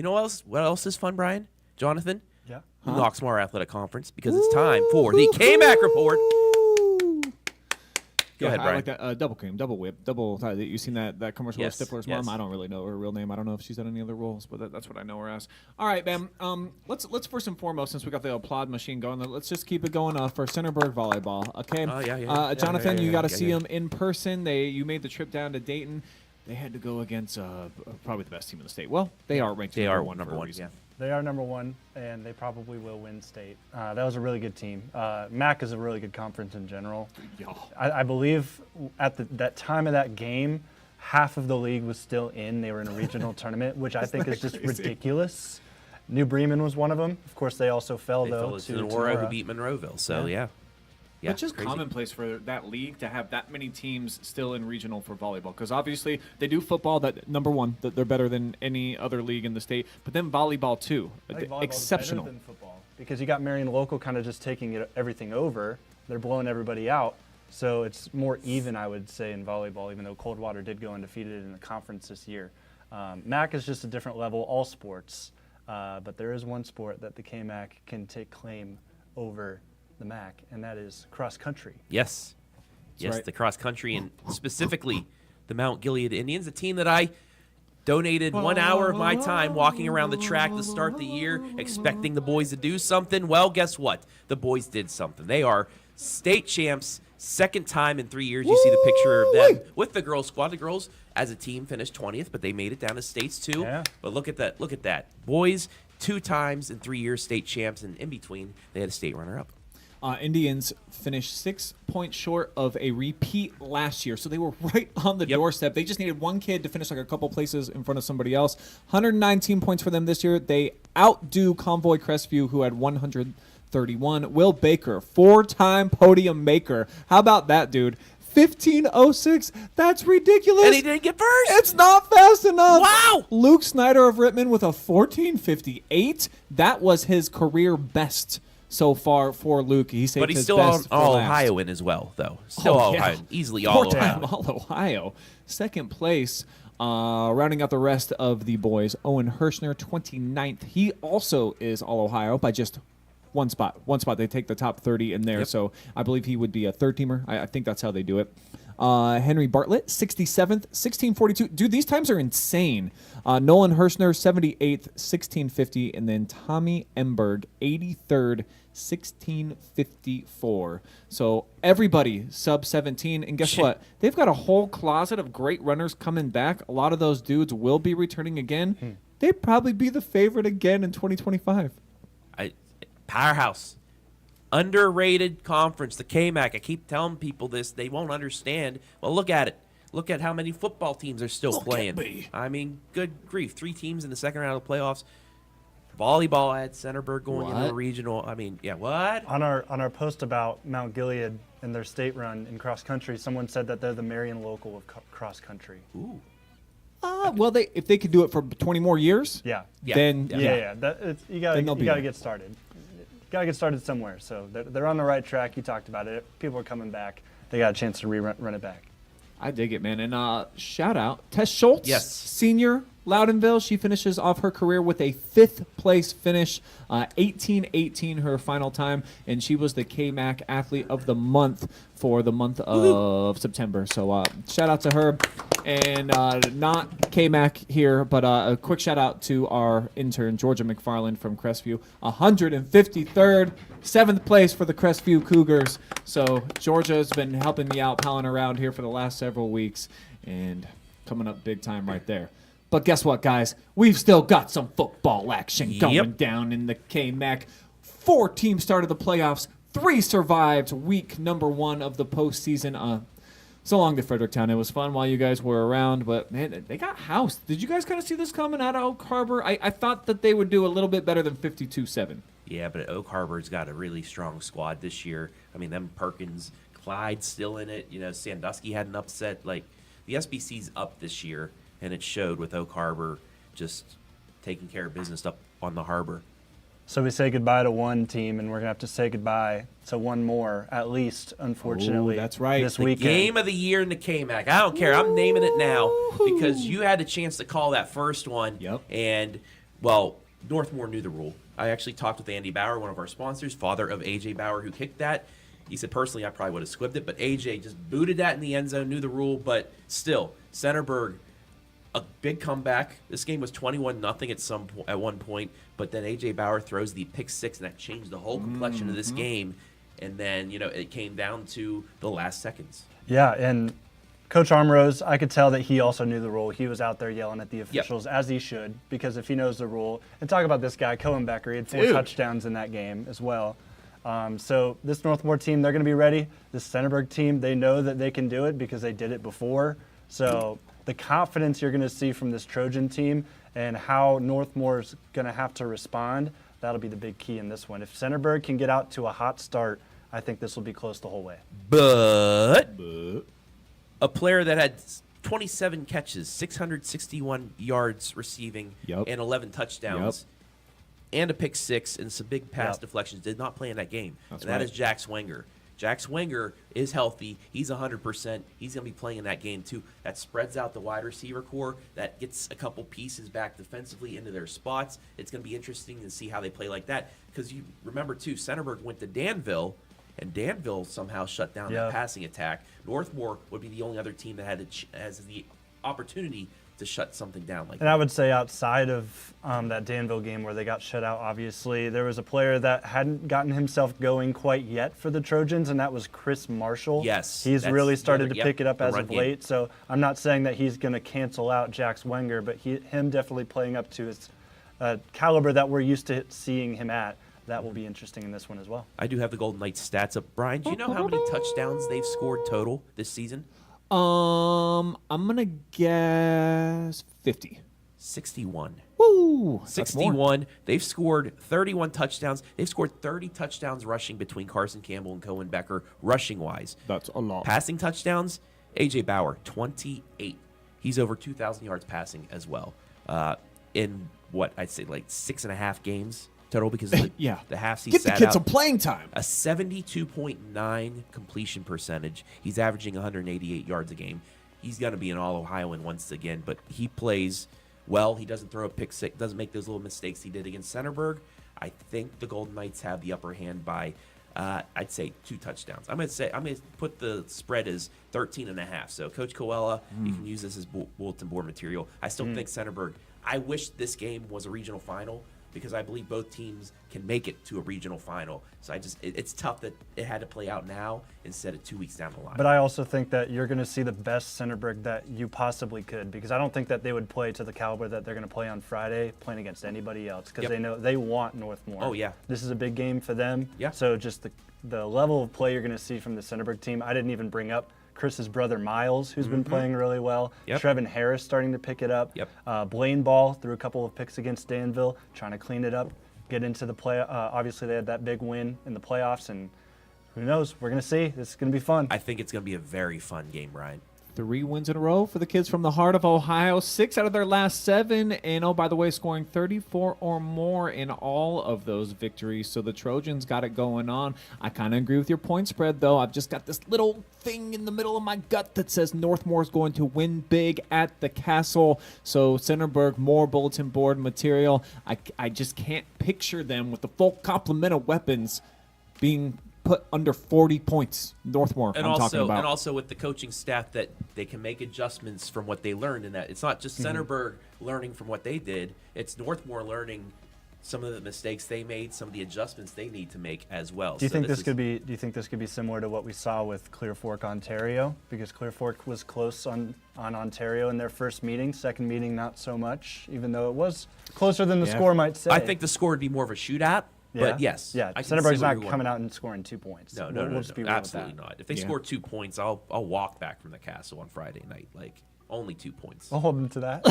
You know what else is fun, Brian? Jonathan? Yeah. Knoxmore Athletic Conference, because it's time for the Kmac Report. Go ahead, Brian. I like that double cream, double whip, double. You seen that commercial Yes, with Stifler's yes. mom? I don't really know her real name. I don't know if she's done any other roles, but that's what I know her as. All right, man. Let's first and foremost, since we got the applaud machine going, let's just keep it going for Centerburg volleyball. Okay. Jonathan, you got to see them in person. You made the trip down to Dayton. They had to go against probably the best team in the state. Well, they are ranked. They are number one. Yeah. They are number one, and they probably will win state. That was a really good team. MAC is a really good conference in general. Yeah. I believe at that time of that game, half of the league was still in. They were in a regional tournament, which I think is just ridiculous. New Bremen was one of them. Of course, they also fell, though, to Aurora, who beat Monroeville. So, yeah. Yeah, it's just crazy. commonplace for that league to have that many teams still in regional for volleyball, because obviously they do football. That number one, that they're better than any other league in the state. But then volleyball too, I think volleyball's exceptional. better than football, because you got Marion Local kind of just taking everything over. They're blowing everybody out, so it's more even, I would say, in volleyball. Even though Coldwater did go undefeated in the conference this year, MAC is just a different level. All sports, but there is one sport that the Kmac can take claim over the MAC, and that is cross country. Yes. Yes, right. The cross country, and specifically the Mount Gilead Indians, a team that I donated 1 hour of my time walking around the track to start the year, expecting the boys to do something. Well, guess what? The boys did something. They are state champs, second time in 3 years. You see the picture of them with the girls squad. The girls, as a team, finished 20th, but they made it down to states too. Yeah. But look at that. Look at that. Boys, 2 times in 3 years state champs, and in between, they had a state runner-up. Indians finished 6 points short of a repeat last year, so they were right on the doorstep. They just needed one kid to finish like a couple places in front of somebody else. 119 points for them this year. They outdo Convoy Crestview, who had 131. Will Baker, 4-time podium maker. How about that, dude? 15:06. That's ridiculous. And he didn't get first. It's not fast enough. Wow. Luke Snyder of Rittman with a 14:58. That was his career best so far for Luke. He saved But he's his still best all for last. Ohioan as well, though. Still all Ohio, easily all Four-time Ohio. All-Ohio. Second place, rounding out the rest of the boys, Owen Hirschner, 29th. He also is All-Ohio by just one spot. They take the top 30 in there, so I believe he would be a third-teamer. I think that's how they do it. Henry Bartlett, 67th, 1642. Dude, these times are insane. Nolan Hirschner, 78th, 1650. And then Tommy Emberg, 83rd, 1654. So everybody sub 17. And guess what? They've got a whole closet of great runners coming back. A lot of those dudes will be returning again. They'd probably be the favorite again in 2025. Powerhouse. Underrated conference, the Kmac. I keep telling people this. They won't understand. Well, look at it. Look at how many football teams are still playing. I mean, good grief. 3 teams in the second round of the playoffs. Volleyball had Centerburg going into the regional. I mean, yeah, what? On our post about Mount Gilead and their state run in cross country, someone said that they're the Marion Local of cross country. Ooh. Well, if they could do it for 20 more years, then you gotta get started. Got to get started somewhere. So they're on the right track. You talked about it. People are coming back. They got a chance to run it back. I dig it, man. And shout out Tess Schultz, senior, Loudonville. She finishes off her career with a 5th place finish, 18-18 her final time, and she was the Kmac Athlete of the Month for the month of September. So shout out to her. And not Kmac here, but a quick shout out to our intern, Georgia McFarland from Crestview. 153rd, 7th place for the Crestview Cougars. So Georgia's been helping me out, palling around here for the last several weeks, and coming up big time right there. But guess what, guys? We've still got some football action going down in the Kmac. 4 teams started the playoffs. 3 survived week number 1 of the postseason. So long to Fredericktown. It was fun while you guys were around, but, man, they got housed. Did you guys kind of see this coming out of Oak Harbor? I thought that they would do a little bit better than 52-7. Yeah, but Oak Harbor's got a really strong squad this year. I mean, them Perkins, Clyde's still in it. You know, Sandusky had an upset. Like, the SBC's up this year, and it showed with Oak Harbor just taking care of business up on the harbor. So we say goodbye to one team, and we're going to have to say goodbye to one more, at least, unfortunately. That's right. This The weekend. game of the year in the Kmac. I don't care. I'm naming it now because you had a chance to call that first one. Yep. And Well, Northmore knew the rule. I actually talked with Andy Bauer, one of our sponsors, father of AJ Bauer, who kicked that. He said, personally, I probably would have squibbed it, but AJ just booted that in the end zone, knew the rule, but still, Centerburg, a big comeback. This game was 21-0 at one point, but then AJ Bauer throws the pick six, and that changed the whole complexion of this game. And then, it came down to the last seconds. Yeah, and Coach Armrose, I could tell that he also knew the rule. He was out there yelling at the officials, as he should, because if he knows the rule. And talk about this guy, Cohen Becker. He had 4 touchdowns in that game as well. So this Northmore team, they're going to be ready. This Centerburg team, they know that they can do it because they did it before. So the confidence you're going to see from this Trojan team and how Northmore's going to have to respond, that'll be the big key in this one. If Centerburg can get out to a hot start, I think this will be close the whole way. But a player that had 27 catches, 661 yards receiving, and 11 touchdowns, and a pick six and some big pass deflections did not play in that game. That is Jack Swenger. Jack Swenger is healthy. He's 100%. He's going to be playing in that game, too. That spreads out the wide receiver core. That gets a couple pieces back defensively into their spots. It's going to be interesting to see how they play like that. Because you remember, too, Centerburg went to Danville, and Danville somehow shut down that passing attack. Northmore would be the only other team that has the opportunity to shut something down like that. And I would say outside of that Danville game where they got shut out, obviously, there was a player that hadn't gotten himself going quite yet for the Trojans, and that was Chris Marshall. Yes. He's really started to pick it up as of late. So I'm not saying that he's going to cancel out Jack Swenger, but him definitely playing up to his caliber that we're used to seeing him at. That will be interesting in this one as well. I do have the Golden Knights stats up. Brian, do you know how many touchdowns they've scored total this season? I'm gonna guess 50. 61. Woo! 61. They've scored 31 touchdowns. They've scored 30 touchdowns rushing between Carson Campbell and Cohen Becker, rushing-wise. That's a lot. Passing touchdowns, A.J. Bauer, 28. He's over 2,000 yards passing as well. In what I'd say like 6.5 games total because of the halves he Get sat the kid out. some playing time. A 72.9 completion percentage. He's averaging 188 yards a game. He's going to be an All-Ohioan once again, but he plays well. He doesn't throw a pick six, doesn't make those little mistakes he did against Centerburg. I think the Golden Knights have the upper hand by, I'd say, 2 touchdowns. I'm going to put the spread as 13.5. So, Coach Coella, you can use this as bulletin board material. I still think Centerburg. I wish this game was a regional final, because I believe both teams can make it to a regional final. So it's tough that it had to play out now instead of 2 weeks down the line. But I also think that you're going to see the best Centerburg that you possibly could, because I don't think that they would play to the caliber that they're going to play on Friday, playing against anybody else, because they know they want Northmore. Oh, yeah. This is a big game for them. Yeah. So just the level of play you're going to see from the Centerburg team, I didn't even bring up Chris's brother Miles, who's been playing really well. Trevin Harris starting to pick it up. Blaine Ball threw a couple of picks against Danville, trying to clean it up, get into the play. Obviously, they had that big win in the playoffs, and who knows? We're going to see. This is going to be fun. I think it's going to be a very fun game, Ryan. 3 wins in a row for the kids from the heart of Ohio. 6 out of their last 7. And, oh, by the way, scoring 34 or more in all of those victories. So the Trojans got it going on. I kind of agree with your point spread, though. I've just got this little thing in the middle of my gut that says Northmore is going to win big at the Castle. So Centerburg, more bulletin board material. I just can't picture them with the full complement of weapons being put under 40 points. Northmore, I'm talking about. And also with the coaching staff that they can make adjustments from what they learned in that. It's not just Centerburg learning from what they did. It's Northmore learning some of the mistakes they made, some of the adjustments they need to make as well. Do you think this could be similar to what we saw with Clear Fork, Ontario? Because Clear Fork was close on Ontario in their first meeting. Second meeting, not so much, even though it was closer than the score might say. I think the score would be more of a shootout. But yes, Centerburg's not coming out and scoring 2 points. No, absolutely not. If they score 2 points, I'll walk back from the Castle on Friday night. Like only 2 points. I'll hold them to that.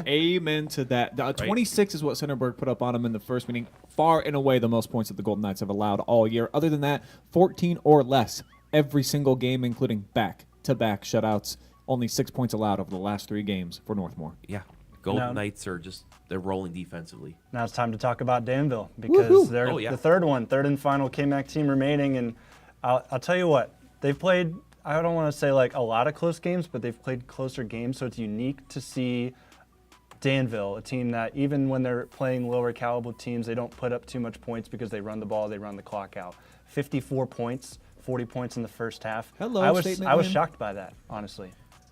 Amen to that. 26 is what Centerburg put up on them in the first meeting. Far and away the most points that the Golden Knights have allowed all year. Other than that, 14 or less every single game, including back-to-back shutouts. Only 6 points allowed over the last 3 games for Northmore. Yeah. Golden Knights are they're rolling defensively. Now it's time to talk about Danville, because they're the third and final Kmac team remaining. And I'll tell you what, they've played, I don't want to say like a lot of close games, but they've played closer games. So it's unique to see Danville, a team that even when they're playing lower caliber teams, they don't put up too much points because they run the ball, they run the clock out. 54 points, 40 points in the first half. Hello, I was statement I was win. shocked by that, honestly.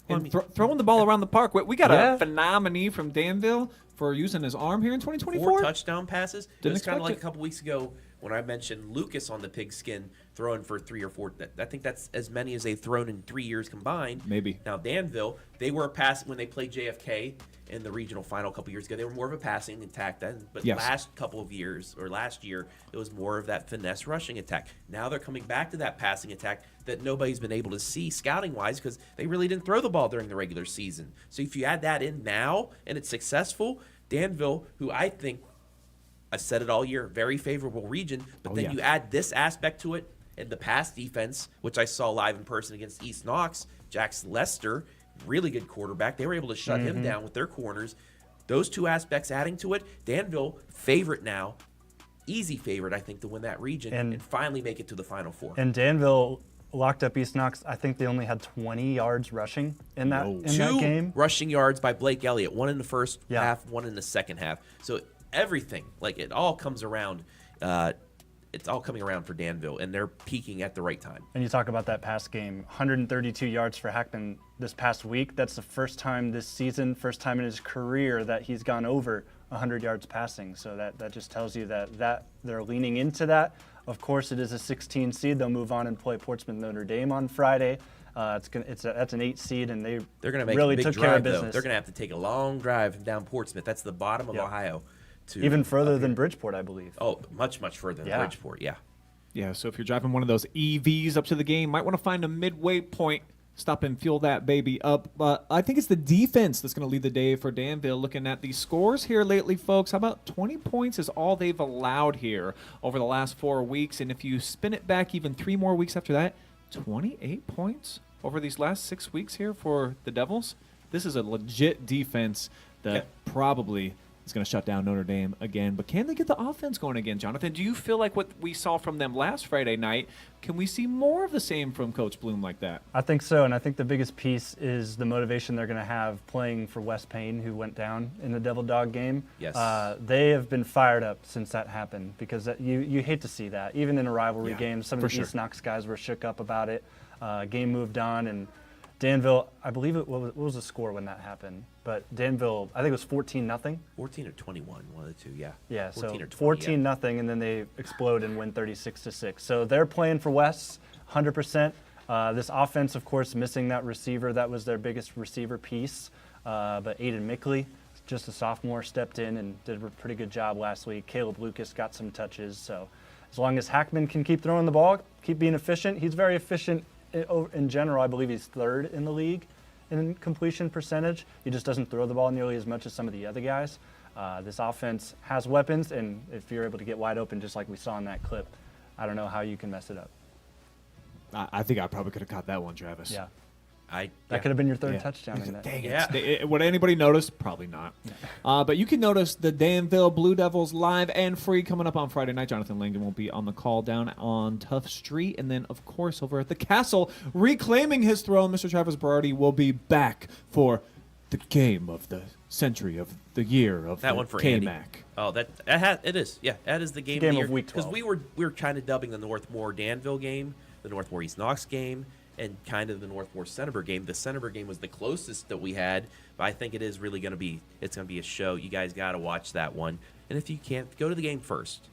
And throwing the ball around the park. We got Yeah. a phenomenon from Danville for using his arm here in 2024. 4 touchdown passes. It Didn't was kind expect of like it. a couple weeks ago when I mentioned Lucas on the pigskin throwing for 3 or 4. I think that's as many as they've thrown in 3 years combined. Maybe. Now Danville, they were passing when they played JFK in the regional final a couple years ago. They were more of a passing attack then. But Yes. last couple of years or last year, it was more of that finesse rushing attack. Now they're coming back to that passing attack that nobody's been able to see scouting wise because they really didn't throw the ball during the regular season. So if you add that in now and it's successful, Danville, who I think I said it all year, very favorable region. But then yeah. you add this aspect to it and the pass defense, which I saw live in person against East Knox. Jax Lester, really good quarterback. They were able to shut him down with their corners. Those two aspects adding to it, Danville, favorite now, easy favorite, I think, to win that region and finally make it to the Final Four. And Danville locked up East Knox. I think they only had 20 yards rushing in that Two game. rushing yards by Blake Elliott, one in the first Yeah. half, one in the second half. So everything, like it all comes around. It's all coming around for Danville, and they're peaking at the right time. And you talk about that pass game, 132 yards for Hackman this past week. That's the first time this season, first time in his career that he's gone over 100 yards passing. So that just tells you that they're leaning into that. Of course, it is a 16 seed. They'll move on and play Portsmouth Notre Dame on Friday. That's an 8 seed, and They're going to make really a big took drive, care of though. business. They're going to have to take a long drive down Portsmouth. That's the bottom of Yeah. Ohio. To Even further than Bridgeport, I believe. Oh, much, much further than Yeah. Bridgeport, yeah. Yeah, so if you're driving one of those EVs up to the game, might want to find a midway point, stop and fuel that baby up. But I think it's the defense that's going to lead the day for Danville. Looking at the scores here lately, folks, how about 20 points is all they've allowed here over the last 4 weeks. And if you spin it back even 3 more weeks after that, 28 points over these last 6 weeks here for the Devils. This is a legit defense that probably is going to shut down Notre Dame again. But can they get the offense going again, Jonathan? Do you feel like what we saw from them last Friday night, can we see more of the same from Coach Bloom like that? I think so, and I think the biggest piece is the motivation they're going to have playing for West Payne, who went down in the Devil Dog game. Yes. They have been fired up since that happened because you hate to see that. Even in a rivalry Yeah, game, some for of the sure. East Knox guys were shook up about it. Game moved on, and Danville, I believe what was the score when that happened? But Danville, I think it was 14-0. 14 or 21, one of the two, yeah. Yeah, so 14 or 20, 14-0, and then they explode and win 36-6. So they're playing for West 100%. This offense, of course, missing that receiver. That was their biggest receiver piece. But Aiden Mickley, just a sophomore, stepped in and did a pretty good job last week. Caleb Lucas got some touches. So as long as Hackman can keep throwing the ball, keep being efficient, he's very efficient in general. I believe he's 3rd in the league in completion percentage. He just doesn't throw the ball nearly as much as some of the other guys. This offense has weapons, and if you're able to get wide open just like we saw in that clip, I don't know how you can mess it up. I think I probably could have caught that one, Travis. Yeah. Yeah. That could have been your 3rd Yeah. touchdown in that. Dang Yeah. it. Would anybody notice? Probably not. But you can notice the Danville Blue Devils live and free coming up on Friday night. Jonathan Langdon will be on the call down on Tough Street. And then, of course, over at the Castle, reclaiming his throne, Mr. Travis Berardi will be back for the game of the century, of the year, of That the one for Kmac. Andy. Oh, it is. Yeah, that is the game, Game of the of year. week Because 12. we were kind of dubbing the Northmore Danville game, the Northmore East Knox game, and kind of the Northmore Centerburg game. The Centerburg game was the closest that we had, but I think it is really going to be a show. You guys got to watch that one. And if you can't, go to the game first.